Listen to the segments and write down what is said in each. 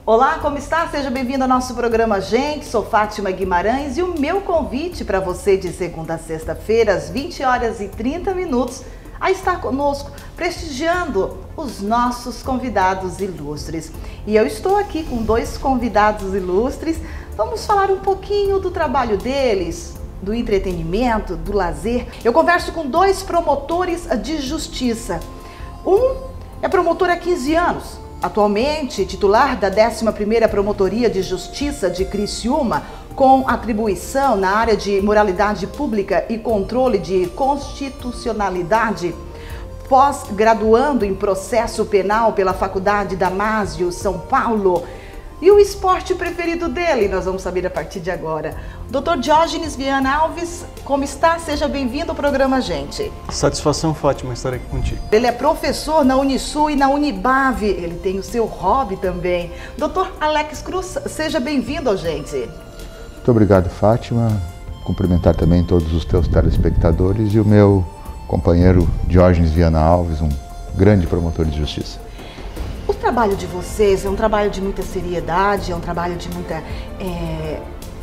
Olá, como está? Seja bem-vindo ao nosso programa, gente. Sou Fátima Guimarães e o meu convite para você de segunda a sexta-feira, às 20h30, a estar conosco, prestigiando os nossos convidados ilustres. E eu estou aqui com dois convidados ilustres. Vamos falar um pouquinho do trabalho deles, do entretenimento, do lazer. Eu converso com dois promotores de justiça. Um é promotor há 15 anos, atualmente titular da 11ª Promotoria de Justiça de Criciúma, com atribuição na área de moralidade pública e controle de constitucionalidade, pós-graduando em processo penal pela Faculdade Damásio, São Paulo. E o esporte preferido dele, nós vamos saber a partir de agora. Dr. Diógenes Viana Alves, como está? Seja bem-vindo ao programa, gente. Satisfação, Fátima, estar aqui contigo. Ele é professor na Unisul e na Unibave. Ele tem o seu hobby também. Dr. Alex Cruz, seja bem-vindo, gente. Muito obrigado, Fátima. Cumprimentar também todos os teus telespectadores e o meu companheiro Diógenes Viana Alves, um grande promotor de justiça. O trabalho de vocês é um trabalho de muita seriedade, é um trabalho de muita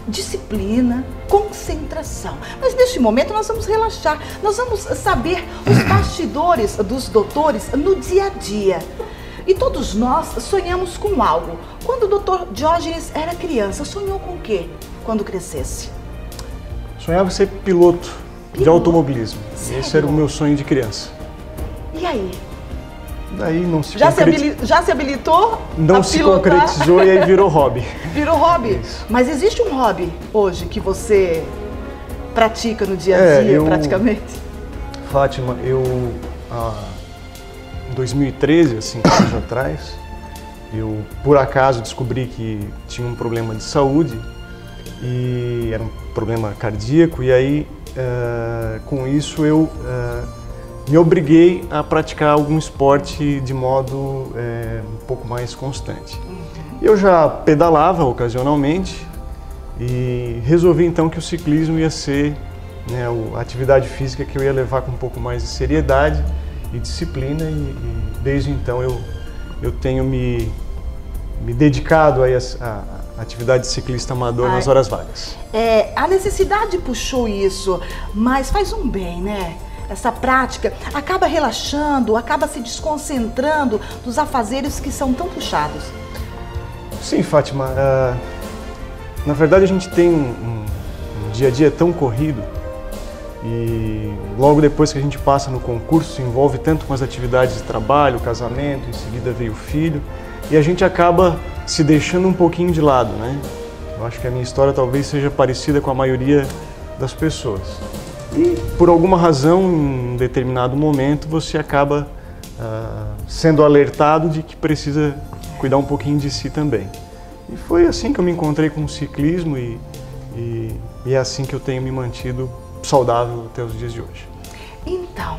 disciplina, concentração. Mas neste momento nós vamos relaxar, nós vamos saber os bastidores dos doutores no dia a dia. E todos nós sonhamos com algo. Quando o doutor Diógenes era criança, sonhou com o quê quando crescesse? Sonhava ser piloto de automobilismo. Sério? Esse era o meu sonho de criança. E aí? Daí não se Já se habilitou? Não se concretizou e aí virou hobby. Virou hobby? Isso. Mas existe um hobby hoje que você pratica no dia a dia, praticamente? Fátima, em 2013, 5 anos atrás, eu por acaso descobri que tinha um problema de saúde e era um problema cardíaco e aí com isso eu me obriguei a praticar algum esporte de modo um pouco mais constante. Eu já pedalava ocasionalmente e resolvi então que o ciclismo ia ser a atividade física que eu ia levar com um pouco mais de seriedade e disciplina e desde então eu tenho me dedicado à atividade de ciclista amador nas horas vagas. A necessidade puxou isso, mas faz um bem, né? Essa prática acaba relaxando, acaba se desconcentrando dos afazeres que são tão puxados. Sim, Fátima. Na verdade, a gente tem um dia a dia tão corrido e logo depois que a gente passa no concurso, se envolve tanto com as atividades de trabalho, casamento, em seguida veio o filho, e a gente acaba se deixando um pouquinho de lado, né? Eu acho que a minha história talvez seja parecida com a maioria das pessoas. E por alguma razão, em um determinado momento, você acaba sendo alertado de que precisa cuidar um pouquinho de si também. E foi assim que eu me encontrei com o ciclismo e é assim que eu tenho me mantido saudável até os dias de hoje. Então,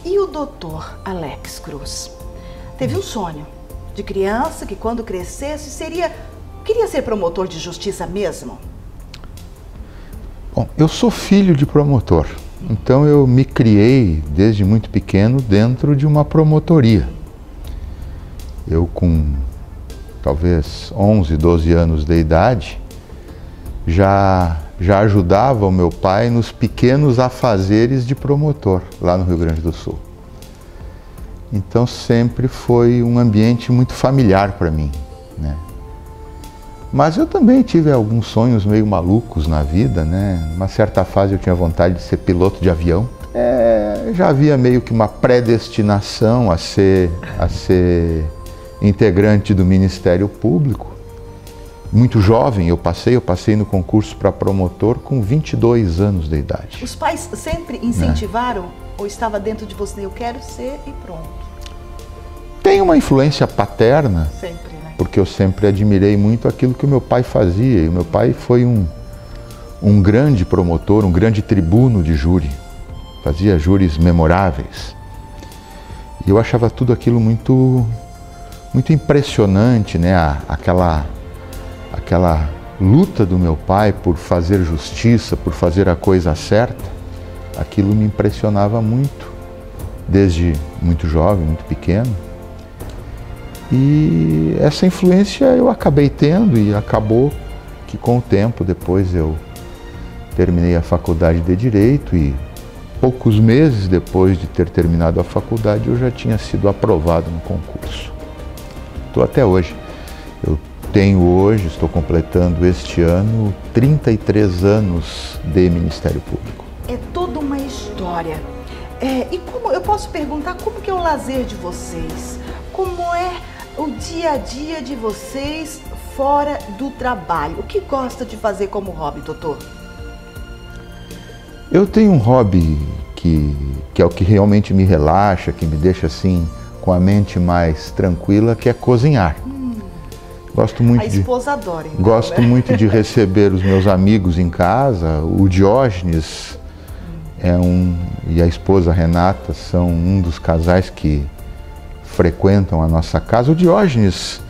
e o doutor Alex Cruz? Teve um sonho de criança que quando crescesse queria ser promotor de justiça mesmo? Bom, eu sou filho de promotor, então eu me criei desde muito pequeno dentro de uma promotoria. Eu com talvez 11, 12 anos de idade já ajudava o meu pai nos pequenos afazeres de promotor lá no Rio Grande do Sul. Então sempre foi um ambiente muito familiar para mim, né? Mas eu também tive alguns sonhos meio malucos na vida, né? Numa certa fase eu tinha vontade de ser piloto de avião. Já havia meio que uma predestinação a ser integrante do Ministério Público. Muito jovem eu passei no concurso para promotor com 22 anos de idade. Os pais sempre incentivaram ou estava dentro de você, eu quero ser e pronto? Tem uma influência paterna. Sempre, né? Porque eu sempre admirei muito aquilo que o meu pai fazia. E o meu pai foi um grande promotor, um grande tribuno de júri. Fazia júris memoráveis. E eu achava tudo aquilo muito impressionante, né? Aquela luta do meu pai por fazer justiça, por fazer a coisa certa. Aquilo me impressionava muito, desde muito jovem, muito pequeno. E essa influência eu acabei tendo, e acabou que com o tempo, depois eu terminei a faculdade de Direito, e poucos meses depois de ter terminado a faculdade eu já tinha sido aprovado no concurso. Estou até hoje. Eu tenho hoje, estou completando este ano, 33 anos de Ministério Público. É toda uma história. E como eu posso perguntar, como que é o lazer de vocês? Como é o dia a dia de vocês fora do trabalho? O que gosta de fazer como hobby, doutor? Eu tenho um hobby que é o que realmente me relaxa, que me deixa assim com a mente mais tranquila, que é cozinhar. Gosto muito a esposa adora, então, gosto muito de receber os meus amigos em casa. O Diógenes e a esposa Renata são um dos casais que frequentam a nossa casa. O Diógenes,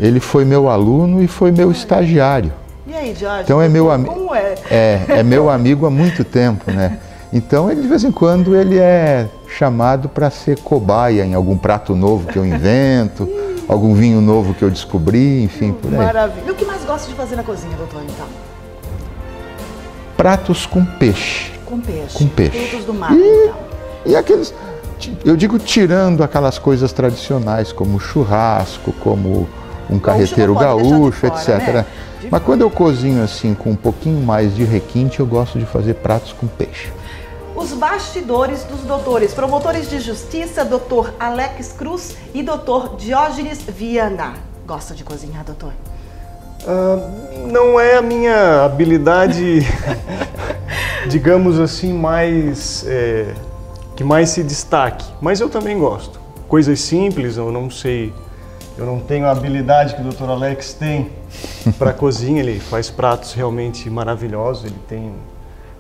ele foi meu aluno e foi meu estagiário. E aí, Diógenes? Então é meu amigo. Como é? É meu amigo há muito tempo, né? Então ele, de vez em quando, ele é chamado para ser cobaia em algum prato novo que eu invento, algum vinho novo que eu descobri, enfim, por aí. Maravilha. E o que mais gosta de fazer na cozinha, doutor, então? Pratos com peixe. Com peixe. Com peixe. Frutos do mar, então. E aqueles, eu digo, tirando aquelas coisas tradicionais, como churrasco, como um carreteiro gaúcho, etc. Né? Mas quando eu cozinho assim, com um pouquinho mais de requinte, eu gosto de fazer pratos com peixe. Os bastidores dos doutores, promotores de justiça, doutor Alex Cruz e doutor Diógenes Viana. Gosta de cozinhar, doutor? Não é a minha habilidade, digamos assim, que mais se destaque, mas eu também gosto. Coisas simples, eu não sei, eu não tenho a habilidade que o Dr. Alex tem para cozinha. Ele faz pratos realmente maravilhosos, ele tem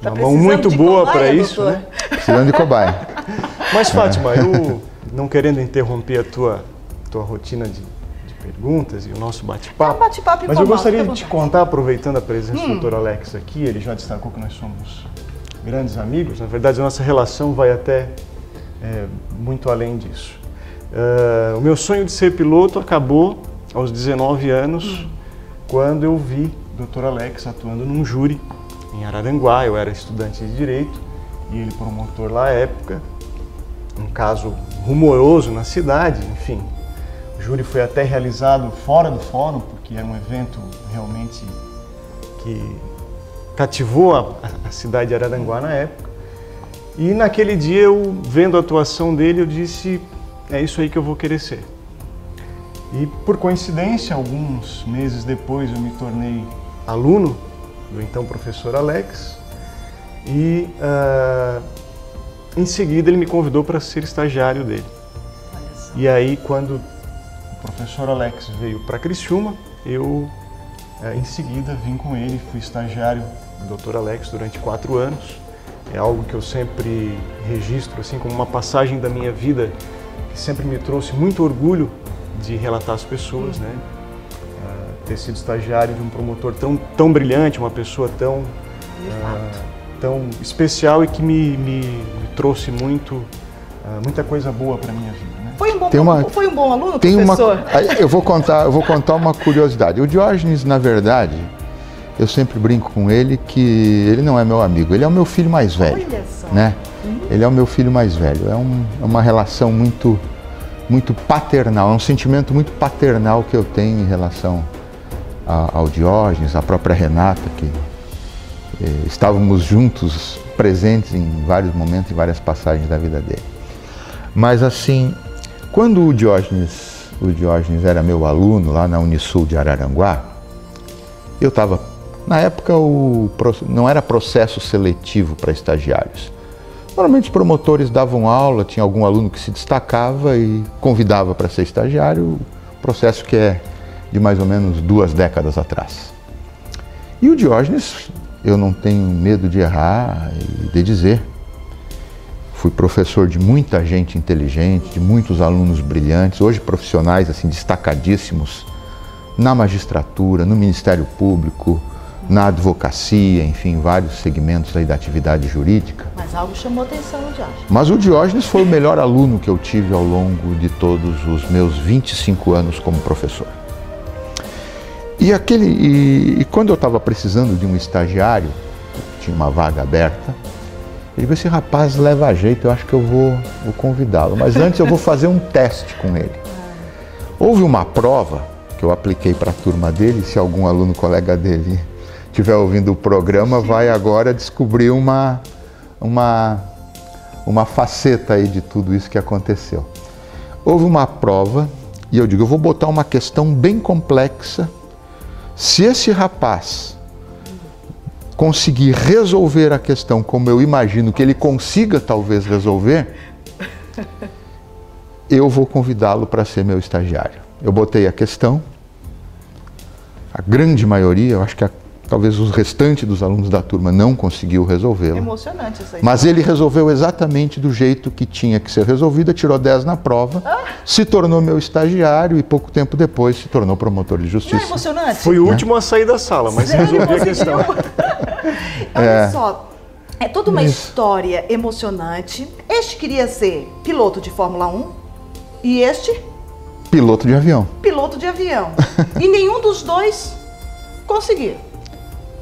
uma mão muito boa para isso, né? Precisando de cobaia. Mas, Fátima, eu, não querendo interromper a tua rotina de perguntas e o nosso bate-papo, mas eu gostaria de te contar, aproveitando a presença do Dr. Alex aqui, ele já destacou que nós somos grandes amigos. Na verdade, a nossa relação vai até muito além disso. O meu sonho de ser piloto acabou aos 19 anos, quando eu vi o Dr. Alex atuando num júri em Araranguá. Eu era estudante de Direito e ele promotor lá à época, um caso rumoroso na cidade, enfim. O júri foi até realizado fora do fórum, porque era um evento realmente que cativou a cidade de Araranguá na época. E naquele dia, eu vendo a atuação dele, eu disse, é isso aí que eu vou querer ser. E por coincidência, alguns meses depois, eu me tornei aluno do então professor Alex, e em seguida ele me convidou para ser estagiário dele. E aí, quando o professor Alex veio para Criciúma, eu em seguida vim com ele, fui estagiário do Dr. Alex durante 4 anos. É algo que eu sempre registro assim como uma passagem da minha vida que sempre me trouxe muito orgulho de relatar às pessoas, né? Ter sido estagiário de um promotor tão brilhante, uma pessoa tão especial e que me trouxe muita coisa boa para a minha vida. Né? Foi um bom aluno, professor? Eu vou contar uma curiosidade. O Diógenes, na verdade, eu sempre brinco com ele que ele não é meu amigo, ele é o meu filho mais velho. Olha só. Né? Ele é o meu filho mais velho. É uma relação muito paternal, é um sentimento muito paternal que eu tenho em relação ao Diógenes, à própria Renata, que estávamos juntos, presentes em vários momentos, em várias passagens da vida dele. Mas assim, quando o Diógenes era meu aluno lá na Unisul de Araranguá, eu estava, na época não era processo seletivo para estagiários. Normalmente os promotores davam aula, tinha algum aluno que se destacava e convidava para ser estagiário, processo que é de mais ou menos 2 décadas atrás. E o Diógenes, eu não tenho medo de errar e de dizer, fui professor de muita gente inteligente, de muitos alunos brilhantes, hoje profissionais assim destacadíssimos na magistratura, no Ministério Público, na advocacia, enfim, vários segmentos aí da atividade jurídica. Mas algo chamou a atenção no Diógenes. Mas o Diógenes foi o melhor aluno que eu tive ao longo de todos os meus 25 anos como professor. E quando eu estava precisando de um estagiário, tinha uma vaga aberta, ele disse: esse rapaz leva jeito, eu acho que eu vou convidá-lo, mas antes eu vou fazer um teste com ele. Houve uma prova que eu apliquei para a turma dele, se algum aluno colega dele estiver ouvindo o programa, vai agora descobrir uma faceta aí de tudo isso que aconteceu. Houve uma prova e eu digo, eu vou botar uma questão bem complexa. Se esse rapaz conseguir resolver a questão como eu imagino que ele consiga talvez resolver, eu vou convidá-lo para ser meu estagiário. Eu botei a questão, a grande maioria, eu acho que talvez os restantes dos alunos da turma não conseguiu resolvê-la. Emocionante essa história. Mas ele resolveu exatamente do jeito que tinha que ser resolvida, tirou 10 na prova, se tornou meu estagiário e pouco tempo depois se tornou promotor de justiça. Não é emocionante? Foi o último a sair da sala, mas resolvi a questão. Olha só, é toda uma história emocionante. Este queria ser piloto de Fórmula 1 e este? Piloto de avião. Piloto de avião. E nenhum dos dois conseguiu.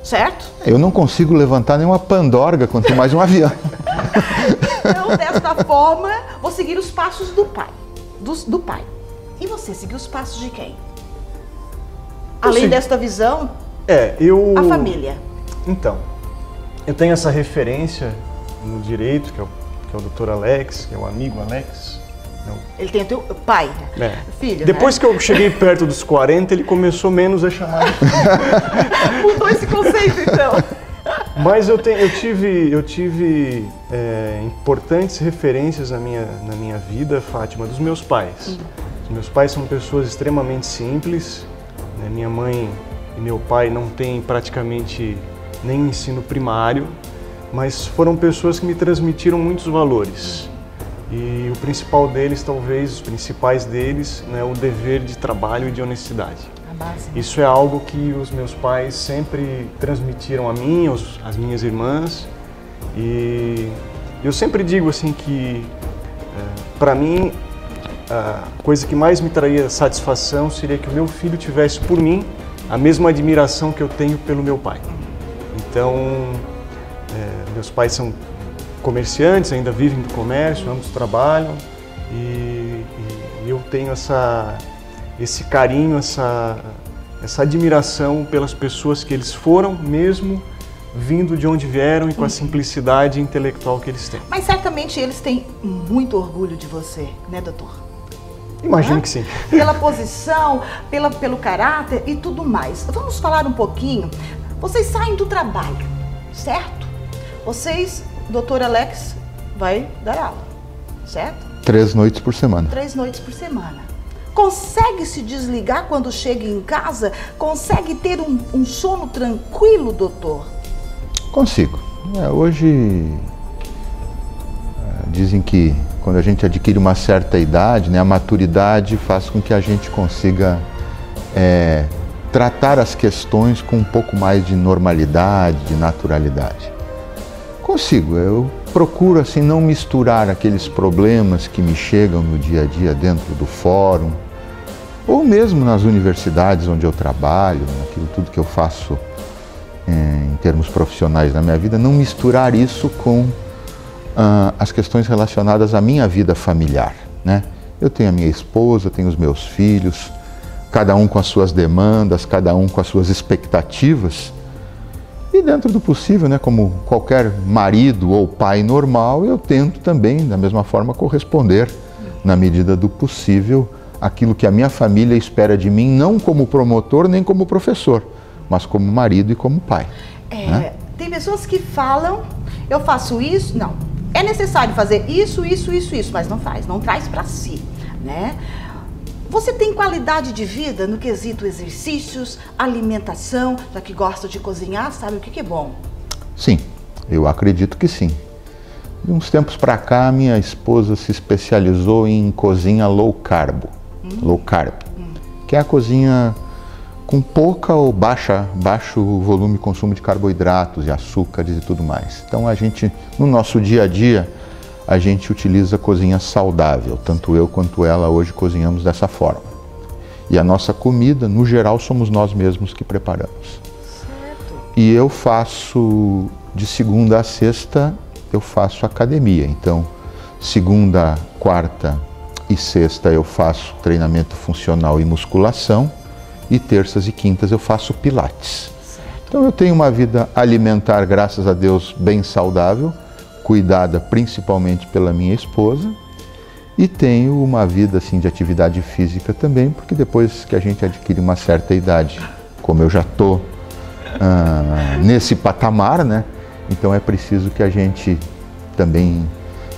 Certo? Eu não consigo levantar nenhuma pandorga, quanto mais um avião. Então, desta forma, vou seguir os passos do pai. Do pai. E você seguiu os passos de quem? Além desta visão, a família. Então, eu tenho essa referência no direito, que é o Dr. Alex, que é o amigo Alex. Ele tem o teu pai, filho, depois que eu cheguei perto dos 40, ele começou menos a chamar de filho. Mudou esse conceito, então. Mas eu tive importantes referências na minha vida, Fátima, dos meus pais. Os meus pais são pessoas extremamente simples. Né? Minha mãe e meu pai não têm praticamente nem ensino primário, mas foram pessoas que me transmitiram muitos valores. E o principal deles, talvez, os principais deles, né, o dever de trabalho e de honestidade. A base, né? Isso é algo que os meus pais sempre transmitiram a mim, às minhas irmãs. E eu sempre digo assim que, para mim, a coisa que mais me traria satisfação seria que o meu filho tivesse por mim a mesma admiração que eu tenho pelo meu pai. Então, meus pais são comerciantes, ainda vivem do comércio, ambos trabalham e eu tenho esse carinho, essa admiração pelas pessoas que eles foram, mesmo vindo de onde vieram e com a simplicidade intelectual que eles têm. Mas certamente eles têm muito orgulho de você, né, doutor? Imagino que sim. Pela posição, pelo caráter e tudo mais. Vamos falar um pouquinho. Vocês saem do trabalho, certo? Doutor Alex vai dar aula, certo? 3 noites por semana. 3 noites por semana. Consegue se desligar quando chega em casa? Consegue ter um sono tranquilo, doutor? Consigo. Hoje dizem que quando a gente adquire uma certa idade, né, a maturidade faz com que a gente consiga tratar as questões com um pouco mais de normalidade, de naturalidade. Consigo, eu procuro assim não misturar aqueles problemas que me chegam no dia a dia dentro do fórum, ou mesmo nas universidades onde eu trabalho, naquilo tudo que eu faço em termos profissionais na minha vida, não misturar isso com as questões relacionadas à minha vida familiar, né? Eu tenho a minha esposa, tenho os meus filhos, cada um com as suas demandas, cada um com as suas expectativas. E dentro do possível, né, como qualquer marido ou pai normal, eu tento também, da mesma forma, corresponder, na medida do possível, aquilo que a minha família espera de mim, não como promotor nem como professor, mas como marido e como pai. Né? Tem pessoas que falam, eu faço isso, não, é necessário fazer isso, mas não faz, não traz para si, né? Você tem qualidade de vida no quesito exercícios, alimentação, já que gosta de cozinhar, sabe o que é bom? Sim, eu acredito que sim. De uns tempos para cá, minha esposa se especializou em cozinha low carb, que é a cozinha com pouca ou baixo volume de consumo de carboidratos e açúcares e tudo mais. Então a gente, no nosso dia a dia, a gente utiliza cozinha saudável, tanto eu quanto ela hoje cozinhamos dessa forma. E a nossa comida, no geral, somos nós mesmos que preparamos. Certo. E eu faço, de segunda a sexta, eu faço academia. Então, segunda, quarta e sexta eu faço treinamento funcional e musculação. E terças e quintas eu faço pilates. Certo. Então eu tenho uma vida alimentar, graças a Deus, bem saudável, cuidada principalmente pela minha esposa, e tenho uma vida assim de atividade física também, porque depois que a gente adquire uma certa idade, como eu já estou nesse patamar, né? Então é preciso que a gente também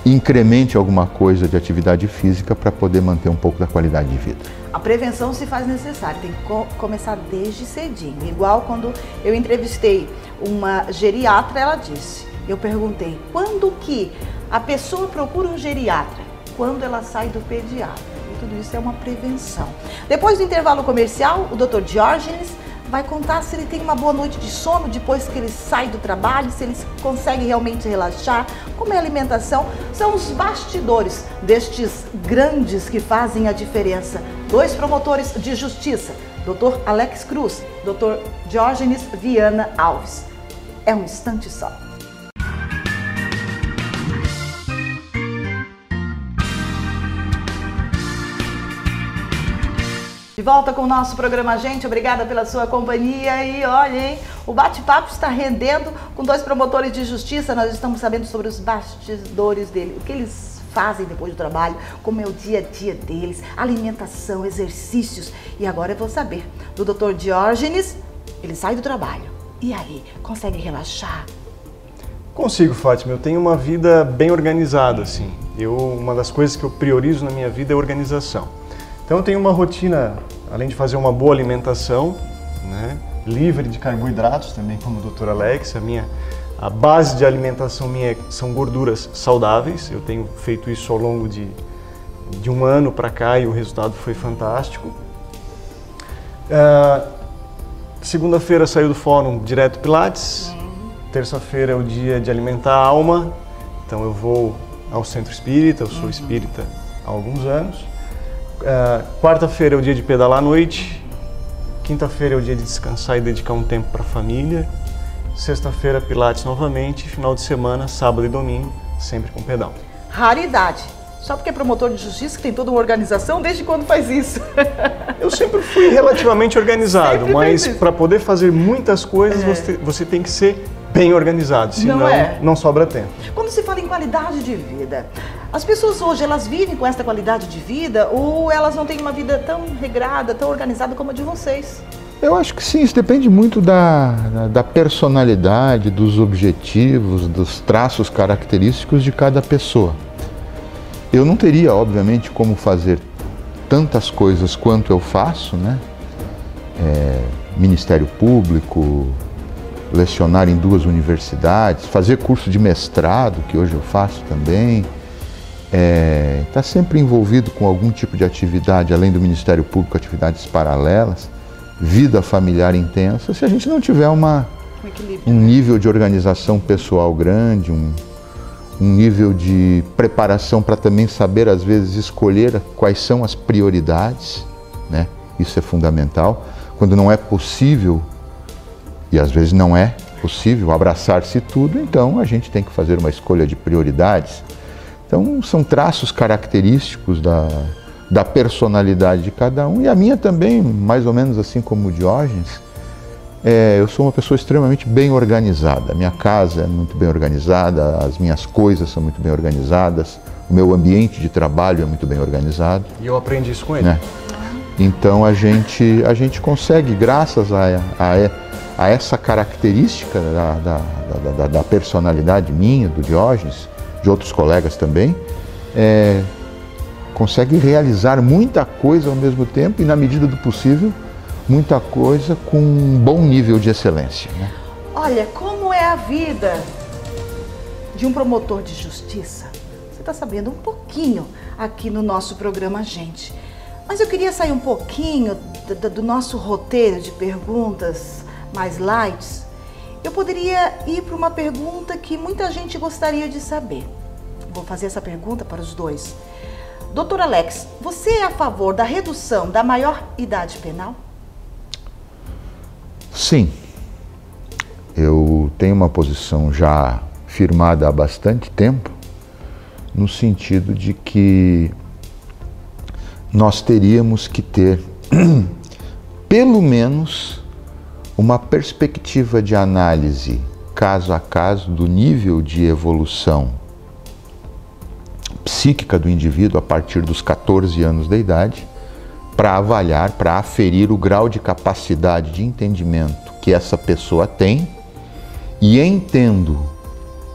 incremente alguma coisa de atividade física para poder manter um pouco da qualidade de vida. A prevenção se faz necessária, tem que começar desde cedinho. Igual quando eu entrevistei uma geriatra, ela disse, eu perguntei, quando que a pessoa procura um geriatra? Quando ela sai do pediatra. E tudo isso é uma prevenção. Depois do intervalo comercial, o Dr. Diógenes vai contar se ele tem uma boa noite de sono depois que ele sai do trabalho, se ele consegue realmente relaxar, como é a alimentação. São os bastidores destes grandes que fazem a diferença. 2 promotores de justiça, Dr. Alex Cruz, Dr. Diógenes Viana Alves. É um instante só. De volta com o nosso programa, gente. Obrigada pela sua companhia. E olha, hein, o bate-papo está rendendo com 2 promotores de justiça. Nós estamos sabendo sobre os bastidores dele, o que eles fazem depois do trabalho, como é o dia a dia deles, alimentação, exercícios. E agora eu vou saber do Dr. Diógenes. Ele sai do trabalho. E aí, consegue relaxar? Consigo, Fátima. Eu tenho uma vida bem organizada, assim. Uma das coisas que eu priorizo na minha vida é a organização. Então eu tenho uma rotina, além de fazer uma boa alimentação, né, livre de carboidratos também, como o Dr. Alex. A base de alimentação minha são gorduras saudáveis. Eu tenho feito isso ao longo de um ano para cá e o resultado foi fantástico. Segunda-feira saiu do fórum direto Pilates. Terça-feira é o dia de alimentar a alma. Então eu vou ao centro espírita, eu sou espírita há alguns anos. Quarta-feira é o dia de pedalar à noite. Quinta-feira é o dia de descansar e dedicar um tempo para a família. Sexta-feira, Pilates novamente. Final de semana, sábado e domingo, sempre com pedal. Raridade. Só porque é promotor de justiça que tem toda uma organização, desde quando faz isso? Eu sempre fui relativamente organizado, mas para poder fazer muitas coisas você tem que ser bem organizado, senão não sobra tempo. Quando se fala em qualidade de vida, as pessoas hoje, elas vivem com essa qualidade de vida ou elas não têm uma vida tão regrada, tão organizada como a de vocês? Eu acho que sim, isso depende muito da personalidade, dos objetivos, dos traços característicos de cada pessoa. Eu não teria, obviamente, como fazer tantas coisas quanto eu faço, né? Ministério Público, lecionar em 2 universidades, fazer curso de mestrado, que hoje eu faço também, estar sempre envolvido com algum tipo de atividade, além do Ministério Público, atividades paralelas, vida familiar intensa. Se a gente não tiver um nível de organização pessoal grande, um nível de preparação para também saber, às vezes, escolher quais são as prioridades, né? Isso é fundamental. Quando não é possível, e às vezes não é possível, abraçar-se tudo, então a gente tem que fazer uma escolha de prioridades. Então são traços característicos da personalidade de cada um, e a minha também, mais ou menos assim como o Diógenes. Eu sou uma pessoa extremamente bem organizada. A minha casa é muito bem organizada, as minhas coisas são muito bem organizadas, o meu ambiente de trabalho é muito bem organizado. E eu aprendi isso com ele. Né? Então a gente consegue, graças a essa característica da personalidade minha, do Diógenes, de outros colegas também, consegue realizar muita coisa ao mesmo tempo e, na medida do possível, muita coisa com um bom nível de excelência. Né? Olha, como é a vida de um promotor de justiça? Você está sabendo um pouquinho aqui no nosso programa, gente. Mas eu queria sair um pouquinho do nosso roteiro de perguntas mais light, eu poderia ir para uma pergunta que muita gente gostaria de saber. Vou fazer essa pergunta para os dois. Doutor Alex, você é a favor da redução da maior idade penal? Sim. Eu tenho uma posição já firmada há bastante tempo, no sentido de que nós teríamos que ter, pelo menos, uma perspectiva de análise caso a caso do nível de evolução psíquica do indivíduo a partir dos 14 anos de idade, para avaliar, para aferir o grau de capacidade de entendimento que essa pessoa tem, e entendo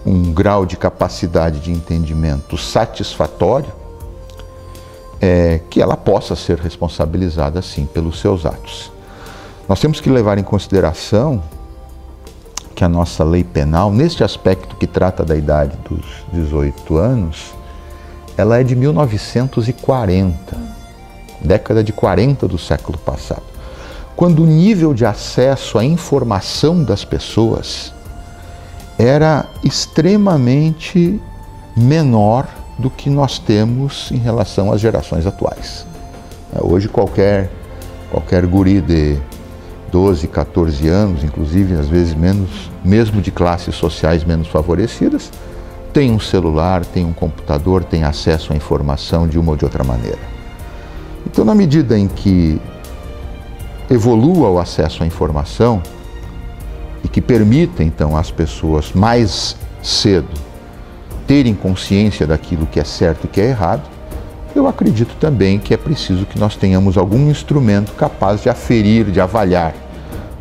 um grau de capacidade de entendimento satisfatório, que ela possa ser responsabilizada, sim, pelos seus atos. Nós temos que levar em consideração que a nossa lei penal, neste aspecto que trata da idade dos 18 anos, ela é de 1940, década de 40 do século passado, quando o nível de acesso à informação das pessoas era extremamente menor do que nós temos em relação às gerações atuais. Hoje qualquer guri de 12, 14 anos, inclusive às vezes menos, mesmo de classes sociais menos favorecidas, tem um celular, tem um computador, tem acesso à informação de uma ou de outra maneira. Então, na medida em que evolua o acesso à informação e que permita, então, às pessoas mais cedo terem consciência daquilo que é certo e que é errado, eu acredito também que é preciso que nós tenhamos algum instrumento capaz de aferir, de avaliar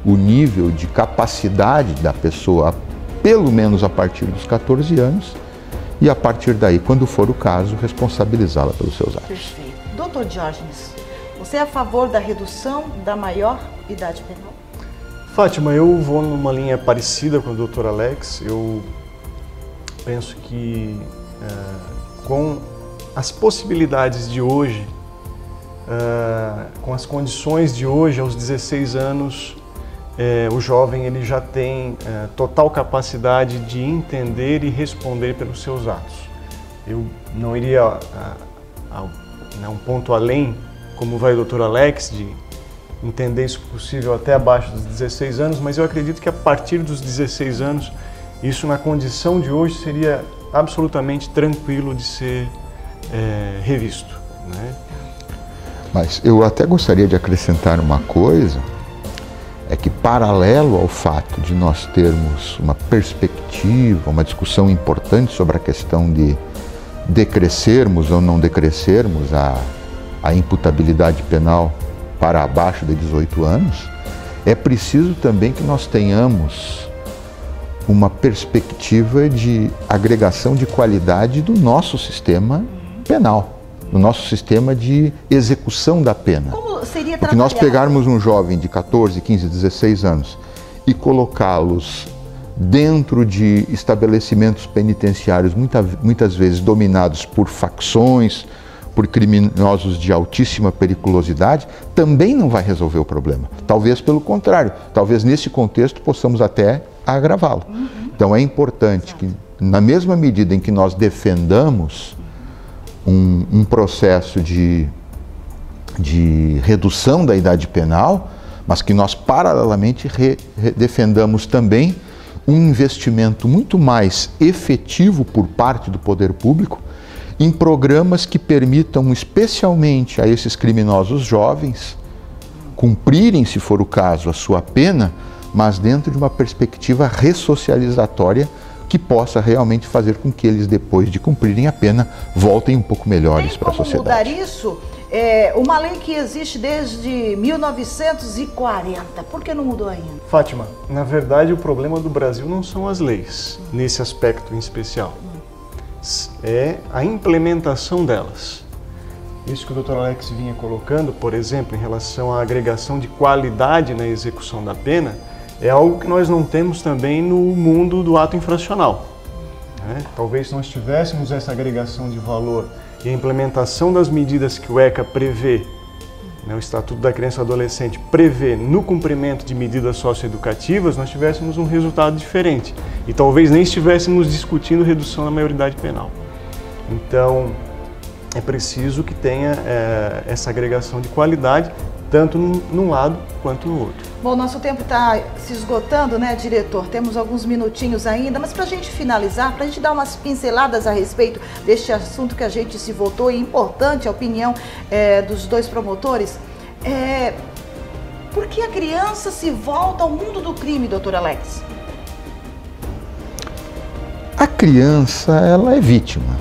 o nível de capacidade da pessoa, pelo menos a partir dos 14 anos, e a partir daí, quando for o caso, responsabilizá-la pelos seus atos. Perfeito. Doutor Diógenes, você é a favor da redução da maior idade penal? Fátima, eu vou numa linha parecida com o Dr. Alex. Eu penso que com as possibilidades de hoje, com as condições de hoje, aos 16 anos, o jovem ele já tem total capacidade de entender e responder pelos seus atos. Eu não iria a um ponto além, como vai o Dr. Alex, de entender isso possível até abaixo dos 16 anos, mas eu acredito que a partir dos 16 anos, isso na condição de hoje seria absolutamente tranquilo de ser revisto, né? Mas eu até gostaria de acrescentar uma coisa, é que paralelo ao fato de nós termos uma perspectiva, uma discussão importante sobre a questão de decrescermos ou não decrescermos a imputabilidade penal para abaixo de 18 anos, é preciso também que nós tenhamos uma perspectiva de agregação de qualidade do nosso sistema penal, do nosso sistema de execução da pena. Como seria Porque nós pegarmos um jovem de 14, 15, 16 anos e colocá-los dentro de estabelecimentos penitenciários muitas vezes dominados por facções, por criminosos de altíssima periculosidade, também não vai resolver o problema. Talvez pelo contrário, talvez nesse contexto possamos até agravá-lo. Então é importante que, na mesma medida em que nós defendamos um processo de redução da idade penal, mas que nós paralelamente defendamos também um investimento muito mais efetivo por parte do poder público em programas que permitam, especialmente a esses criminosos jovens, cumprirem, se for o caso, a sua pena, mas dentro de uma perspectiva ressocializatória que possa realmente fazer com que eles, depois de cumprirem a pena, voltem um pouco melhores para a sociedade. Tem como mudar isso? Uma lei que existe desde 1940, por que não mudou ainda? Fátima, na verdade o problema do Brasil não são as leis, nesse aspecto em especial. É a implementação delas. Isso que o Dr. Alex vinha colocando, por exemplo, em relação à agregação de qualidade na execução da pena, é algo que nós não temos também no mundo do ato infracional, né? Talvez se nós tivéssemos essa agregação de valor e a implementação das medidas que o ECA prevê, o Estatuto da Criança e do Adolescente prevê no cumprimento de medidas socioeducativas, nós tivéssemos um resultado diferente. E talvez nem estivéssemos discutindo redução da maioridade penal. Então, é preciso que tenha essa agregação de qualidade, tanto num lado quanto no outro. Bom, nosso tempo está se esgotando, né, diretor? Temos alguns minutinhos ainda, mas para a gente finalizar, para a gente dar umas pinceladas a respeito deste assunto que a gente se votou, e importante a opinião dos dois promotores, por que a criança se volta ao mundo do crime, doutor Alex? A criança, ela é vítima,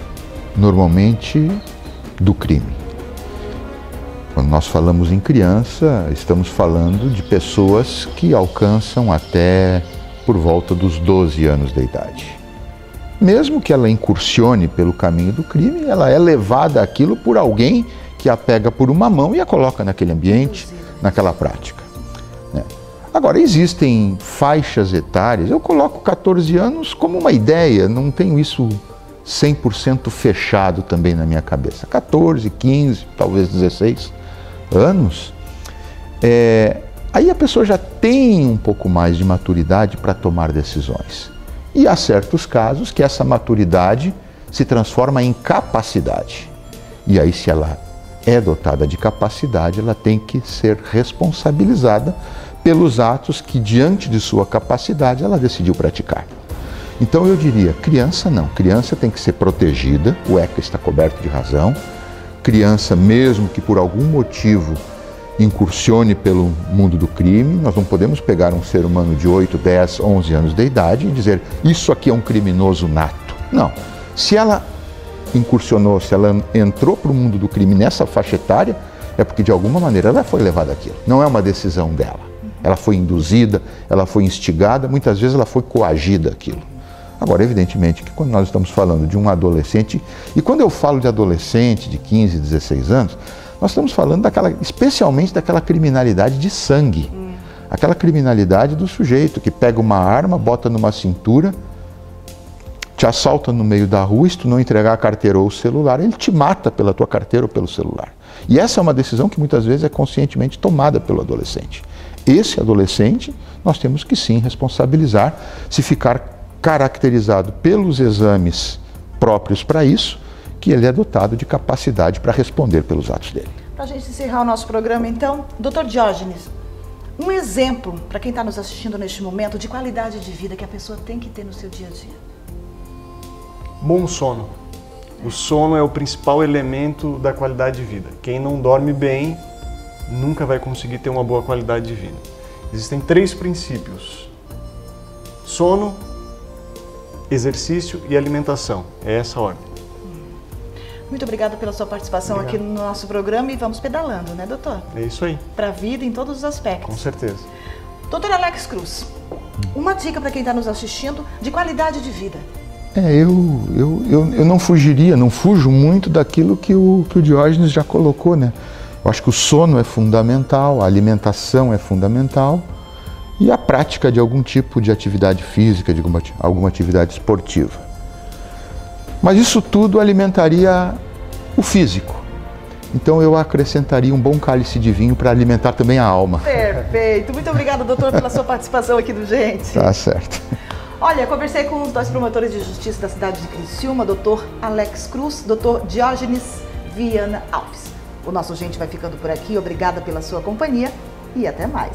normalmente, do crime. Quando nós falamos em criança, estamos falando de pessoas que alcançam até por volta dos 12 anos de idade. Mesmo que ela incursione pelo caminho do crime, ela é levada àquilo por alguém que a pega por uma mão e a coloca naquele ambiente, naquela prática. Agora, existem faixas etárias, eu coloco 14 anos como uma ideia, não tenho isso 100% fechado também na minha cabeça. 14, 15, talvez 16 anos, aí a pessoa já tem um pouco mais de maturidade para tomar decisões. E há certos casos que essa maturidade se transforma em capacidade. E aí, se ela é dotada de capacidade, ela tem que ser responsabilizada pelos atos que, diante de sua capacidade, ela decidiu praticar. Então eu diria, criança não. Criança tem que ser protegida, o ECA está coberto de razão. Criança, mesmo que por algum motivo incursione pelo mundo do crime, nós não podemos pegar um ser humano de 8, 10, 11 anos de idade e dizer isso aqui é um criminoso nato. Não. Se ela incursionou, se ela entrou para o mundo do crime nessa faixa etária, é porque de alguma maneira ela foi levada àquilo. Não é uma decisão dela. Ela foi induzida, ela foi instigada, muitas vezes ela foi coagida àquilo. Agora, evidentemente, que quando nós estamos falando de um adolescente, e quando eu falo de adolescente de 15, 16 anos, nós estamos falando especialmente daquela criminalidade de sangue. Aquela criminalidade do sujeito que pega uma arma, bota numa cintura, te assalta no meio da rua, se tu não entregar a carteira ou o celular, ele te mata pela tua carteira ou pelo celular. E essa é uma decisão que muitas vezes é conscientemente tomada pelo adolescente. Esse adolescente, nós temos que sim responsabilizar, se ficar caracterizado pelos exames próprios para isso, que ele é dotado de capacidade para responder pelos atos dele. Para a gente encerrar o nosso programa, então, Dr. Diógenes, um exemplo para quem está nos assistindo neste momento de qualidade de vida que a pessoa tem que ter no seu dia a dia. Bom sono. O sono é o principal elemento da qualidade de vida. Quem não dorme bem nunca vai conseguir ter uma boa qualidade de vida. Existem 3 princípios: sono, exercício e alimentação. É essa a ordem. Muito obrigada pela sua participação aqui no nosso programa e vamos pedalando, né, doutor? É isso aí. Para a vida em todos os aspectos. Com certeza. Doutor Alex Cruz, uma dica para quem está nos assistindo de qualidade de vida. Eu não fugiria, não fujo muito daquilo que o Diógenes já colocou, né? Eu acho que o sono é fundamental, a alimentação é fundamental e a prática de algum tipo de atividade física, de alguma atividade esportiva. Mas isso tudo alimentaria o físico. Então eu acrescentaria um bom cálice de vinho para alimentar também a alma. Perfeito. Muito obrigada, doutor, pela sua participação aqui do Gente. Tá certo. Olha, conversei com os 2 promotores de justiça da cidade de Criciúma, doutor Alex Cruz, doutor Diógenes Viana Alves. O nosso Gente vai ficando por aqui. Obrigada pela sua companhia e até mais.